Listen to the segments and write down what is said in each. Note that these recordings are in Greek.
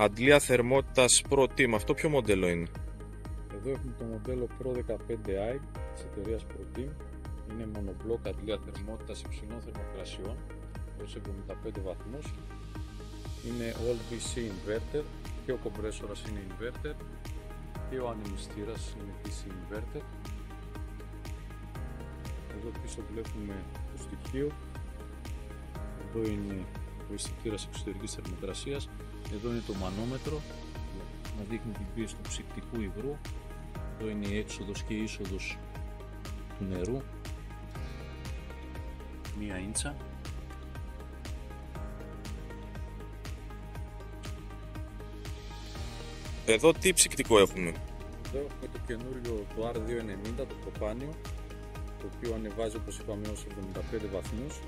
Αντλία θερμότητας Pro Team. Αυτό ποιο μοντέλο είναι? Εδώ έχουμε το μοντέλο Pro 15i της εταιρείας Pro Team. Είναι μονομπλοκ αντλία θερμότητας υψηλών θερμοκρασιών έως 75 βαθμούς. Είναι all DC inverter και ο κομπρέσορας είναι inverter και ο ανεμιστήρας είναι DC inverter. Εδώ πίσω βλέπουμε το στοιχείο. Εδώ είναι ο αισθητήρας εξωτερικής θερμοκρασίας. Εδώ είναι το μανόμετρο να δείχνει την πίεση του ψυκτικού υγρού. Εδώ είναι η έξοδος και η είσοδος του νερού, 1 ίντσα. Εδώ τι ψυκτικό έχουμε? Εδώ έχουμε το καινούριο το R290, το προπάνιο, το οποίο ανεβάζει, όπως είπαμε, έως 75 βαθμούς.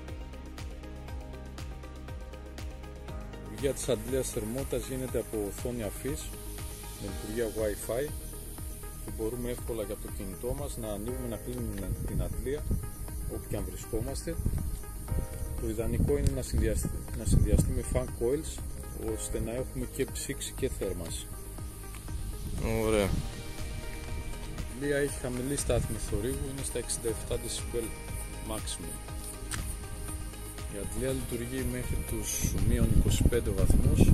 Η λειτουργία της αντλίας θερμότητας γίνεται από οθόνη αφής με λειτουργία Wi-Fi και μπορούμε εύκολα για το κινητό μας να ανοίγουμε, να κλείνουμε την αντλία όπου και αν βρισκόμαστε. Το ιδανικό είναι να συνδυαστεί με fan coils ώστε να έχουμε και ψήξη και θέρμανση. Ωραία. Η αντλία έχει χαμηλή στάθμη θορύβου, είναι στα 67 dB maximum. Η αντλία λειτουργεί μέχρι τους -25 βαθμούς